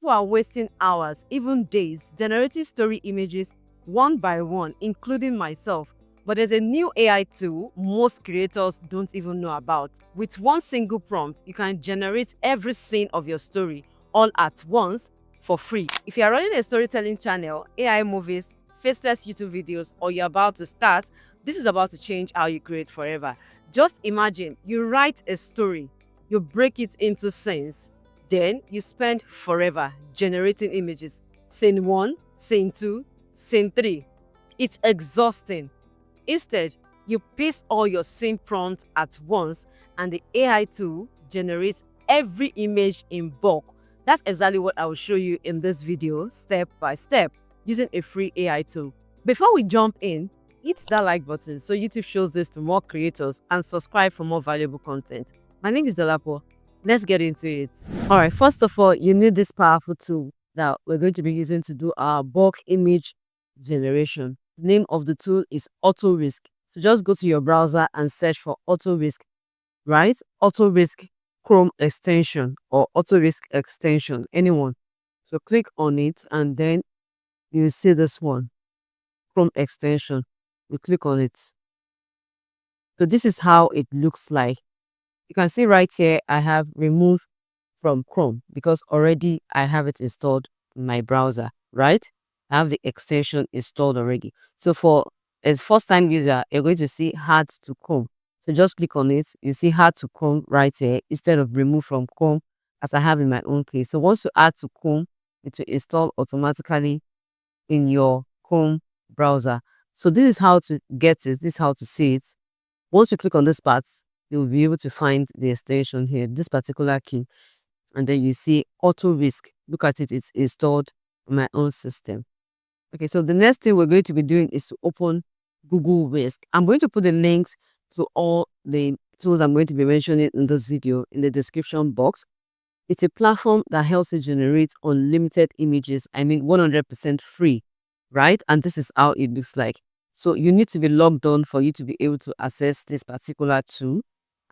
people are wasting hours, even days, generating story images one by one, including myself. But there's a new AI tool most creators don't even know about. With one single prompt, you can generate every scene of your story all at once for free. If you are running a storytelling channel, AI movies, faceless YouTube videos, or you're about to start, this is about to change how you create forever. Just imagine you write a story, you break it into scenes, then you spend forever generating images. Scene 1, scene 2, scene 3. It's exhausting. Instead, you paste all your scene prompts at once and the AI tool generates every image in bulk. That's exactly what I will show you in this video, step by step, using a free AI tool. Before we jump in, hit that like button so YouTube shows this to more creators and subscribe for more valuable content. My name is Dolapo. Let's get into it. All right, first of all, you need this powerful tool that we're going to be using to do our bulk image generation. The name of the tool is Auto Whisk. So just go to your browser and search for Auto Whisk, right? Auto Whisk Chrome extension or Auto Whisk extension, anyone. So click on it and then you see this one, Chrome extension. You click on it. So this is how it looks like. You can see right here, I have removed from Chrome because already I have it installed in my browser, right? I have the extension installed already. So for a first time user, you're going to see Add to Chrome. So just click on it. You see Add to Chrome right here instead of remove from Chrome as I have in my own case. So once you add to Chrome, it will install automatically in your Chrome browser. So this is how to get it. This is how to see it. Once you click on this part, you'll be able to find the extension here, this particular key. And then you see Auto Whisk. Look at it, it's installed on my own system. Okay, so the next thing we're going to be doing is to open Google Whisk. I'm going to put the links to all the tools I'm going to be mentioning in this video in the description box. It's a platform that helps you generate unlimited images, 100% free, right? And this is how it looks like. So you need to be logged on for you to be able to access this particular tool.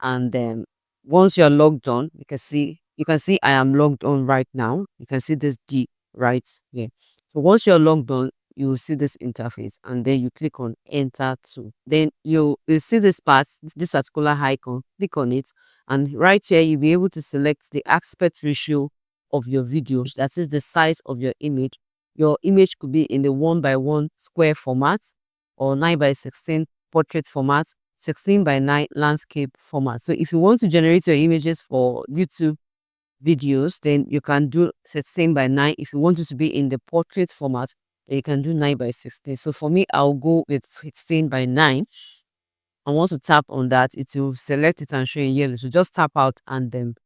And then once you're logged on, you can see I am logged on right now. You can see this D right here. So once you're logged on, you will see this interface and then you click on enter tool. Then you see this part, this particular icon, click on it. And right here, you'll be able to select the aspect ratio of your video. That is the size of your image. Your image could be in the 1:1 square format or 9:16 portrait format, 16:9 landscape format. So if you want to generate your images for YouTube videos, then you can do 16:9. If you want it to be in the portrait format, then you can do 9:16. So for me, I'll go with 16:9. And once you tap on that, it will select it and show in yellow. So just tap out and then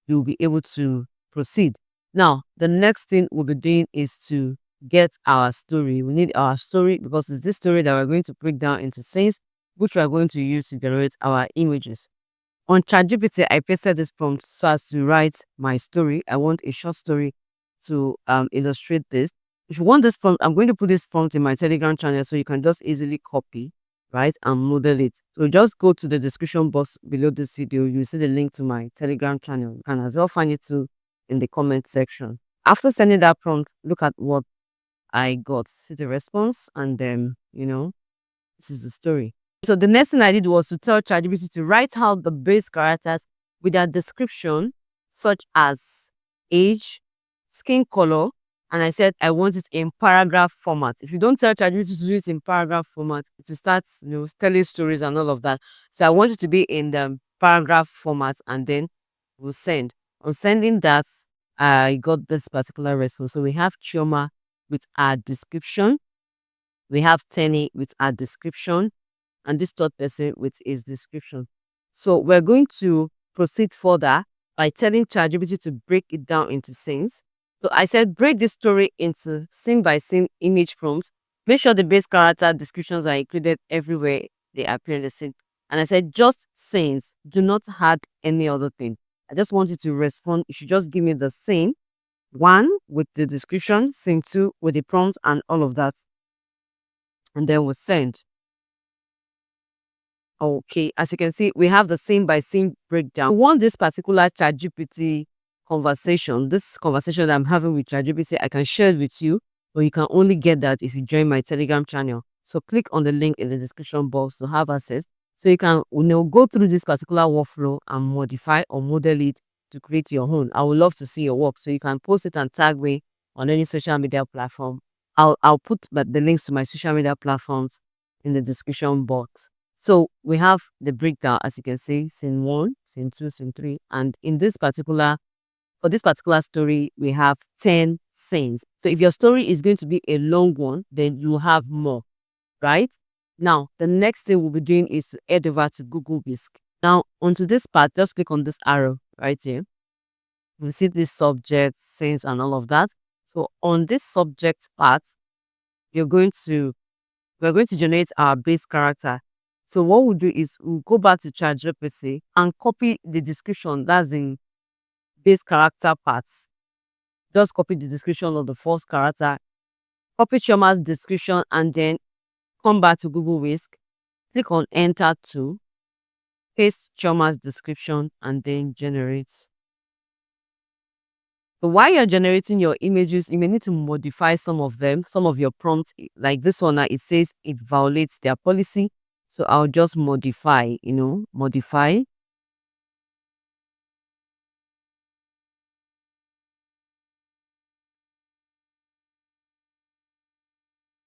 you'll be able to proceed. Now, the next thing we'll be doing is to get our story. We need our story because it's this story that we're going to break down into scenes, which we're going to use to generate our images. On ChatGPT, I pasted this prompt so as to write my story. I want a short story to illustrate this. If you want this prompt, I'm going to put this prompt in my Telegram channel so you can just easily copy, right, and model it. So just go to the description box below this video. You see the link to my Telegram channel. You can as well find it too in the comment section. After sending that prompt, look at what I got. See the response, and then this is the story. So the next thing I did was to tell ChatGPT to write out the base characters with their description, such as age, skin color, and I said I want it in paragraph format. If you don't tell ChatGPT to do it in paragraph format, it will start telling stories and all of that. So I want it to be in the paragraph format, and then we'll send. On sending that, I got this particular response. So we have Chioma with our description. We have Tenny with our description, and this third person with his description. So we're going to proceed further by telling ChatGPT to break it down into scenes. So I said, break this story into scene by scene image prompts. Make sure the base character descriptions are included everywhere they appear in the scene. And I said, just scenes. Do not add any other thing. I just want you to respond. You should just give me the scene 1 with the description, scene 2 with the prompt and all of that. And then we'll send. Okay, as you can see, we have the scene by scene breakdown. We want this particular ChatGPT this conversation that I'm having with ChatGPT, I can share it with you, but you can only get that if you join my Telegram channel. So click on the link in the description box to have access. So you can, go through this particular workflow and modify or model it to create your own. I would love to see your work. So you can post it and tag me on any social media platform. I'll put the links to my social media platforms in the description box. So we have the breakdown, as you can see, scene 1, scene 2, scene 3. And for this particular story, we have 10 scenes. So if your story is going to be a long one, then you have more, right? Now, the next thing we'll be doing is to head over to Google Whisk. Now, onto this part, just click on this arrow right here. You see this subject, scenes, and all of that. So on this subject part, we're going to generate our base character. So what we'll do is we'll go back to ChatGPT and copy the description that's in base character parts. Just copy the description of the first character, copy Choma's description, and then come back to Google Whisk, click on enter to paste Choma's description, and then generate. So while you're generating your images, you may need to modify some of them, some of your prompts. Like this one, it says it violates their policy. So I'll just modify.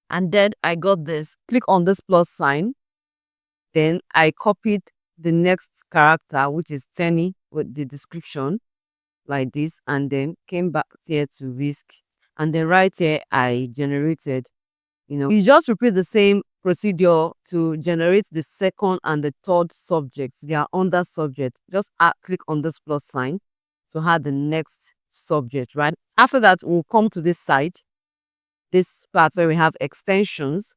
And then I got this. Click on this plus sign. Then I copied the next character, which is Tenny, with the description like this, and then came back here to Whisk. And then right here, I generated, you just repeat the same procedure to generate the second and the third subjects. They are under subject. Just click on this plus sign to add the next subject, right? After that, we'll come to this side, this part where we have extensions,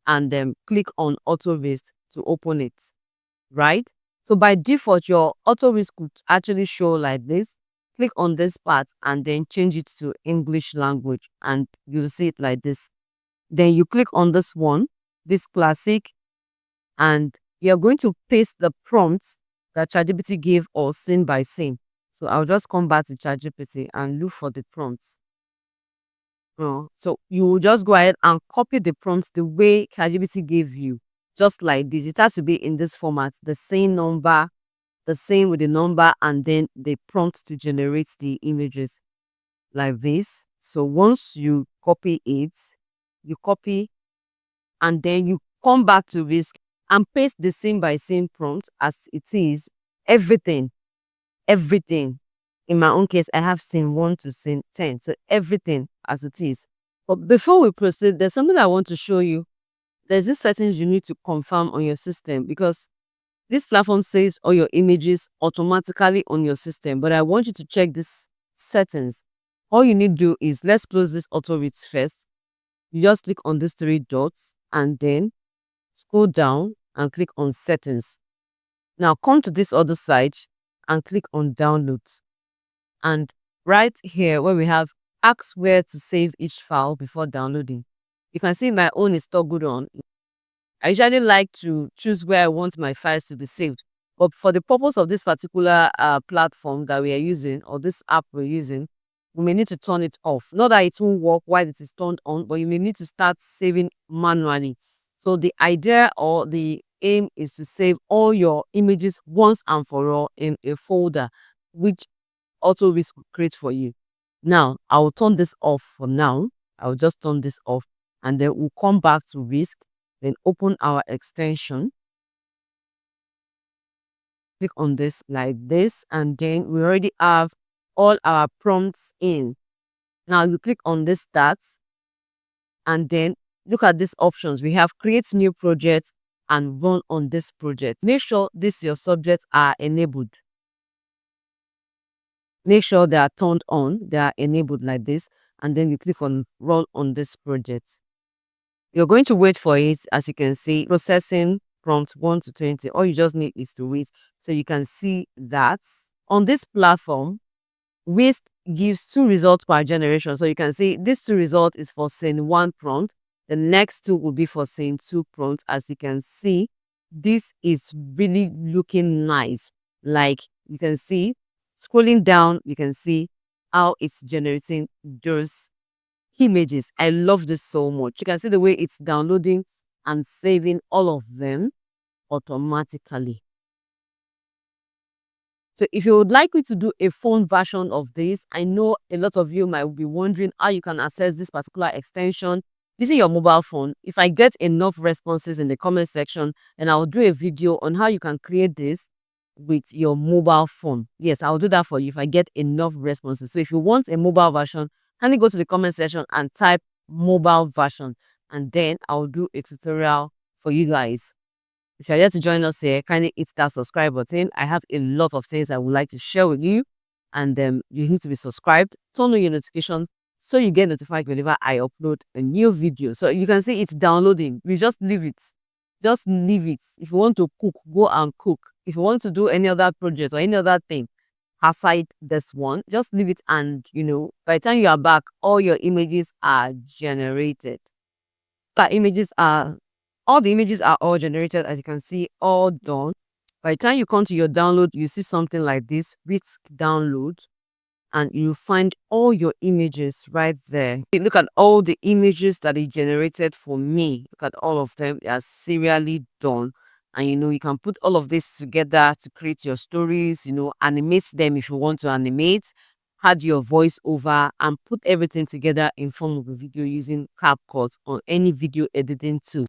and then click on Auto Whisk to open it, right? So by default, your Auto Whisk could actually show like this. Click on this part and then change it to English language, and you'll see it like this. Then you click on this one, this classic, and you're going to paste the prompts that ChatGPT gave us scene by scene. So I'll just come back to ChatGPT and look for the prompts. So you will just go ahead and copy the prompts the way ChatGPT gave you, just like this. It has to be in this format, the same number, the same with the number, and then the prompt to generate the images like this. So once you copy it, you copy and then you come back to Whisk and paste the scene by scene prompt as it is. Everything. In my own case, I have scene 1 to scene 10. So everything as it is. But before we proceed, there's something I want to show you. There's this settings you need to confirm on your system, because this platform saves all your images automatically on your system. But I want you to check this settings. All you need to do is, let's close this Auto Whisk first. You just click on these 3 dots and then scroll down and click on settings. Now come to this other side and click on downloads. And right here where we have ask where to save each file before downloading, you can see my own is still good on. I usually like to choose where I want my files to be saved. But for the purpose of this particular platform that we are using, or this app we're using, we may need to turn it off. Not that it won't work while it is turned on, but you may need to start saving manually. So the idea or the aim is to save all your images once and for all in a folder, which Auto Whisk will create for you. Now, I will turn this off for now. I will just turn this off, and then we'll come back to Whisk, then open our extension. Click on this like this, and then we already have all our prompts in. Now you click on this start, and then look at these options. We have create new project and run on this project. Make sure your subjects are enabled. Make sure they are turned on, they are enabled like this, and then you click on run on this project. You're going to wait for it. As you can see, processing prompt 1 to 20. All you just need is to wait. So you can see that on this platform, Whisk gives 2 results per generation. So you can see this 2 results is for scene 1 prompt. The next 2 will be for scene 2 prompt. As you can see, this is really looking nice. Like you can see, scrolling down, you can see how it's generating those images. I love this so much. You can see the way it's downloading and saving all of them automatically. So if you would like me to do a phone version of this, I know a lot of you might be wondering how you can access this particular extension using your mobile phone. If I get enough responses in the comment section, then I'll do a video on how you can create this with your mobile phone. Yes, I'll do that for you if I get enough responses. So if you want a mobile version, kindly go to the comment section and type mobile version, and then I'll do a tutorial for you guys. If you're yet to join us here, kindly hit that subscribe button. I have a lot of things I would like to share with you. And you need to be subscribed, turn on your notifications so you get notified whenever I upload a new video. So you can see it's downloading. We just leave it. Just leave it. If you want to cook, go and cook. If you want to do any other project or any other thing aside this one, just leave it, and by the time you are back, all your images are generated. All the images are all generated, as you can see, all done. By the time you come to your download, you see something like this, Whisk download, and you find all your images right there. Look at all the images that it generated for me. Look at all of them. They are serially done. And you can put all of this together to create your stories, animate them if you want to animate, add your voice over, and put everything together in form of a video using CapCut or any video editing tool.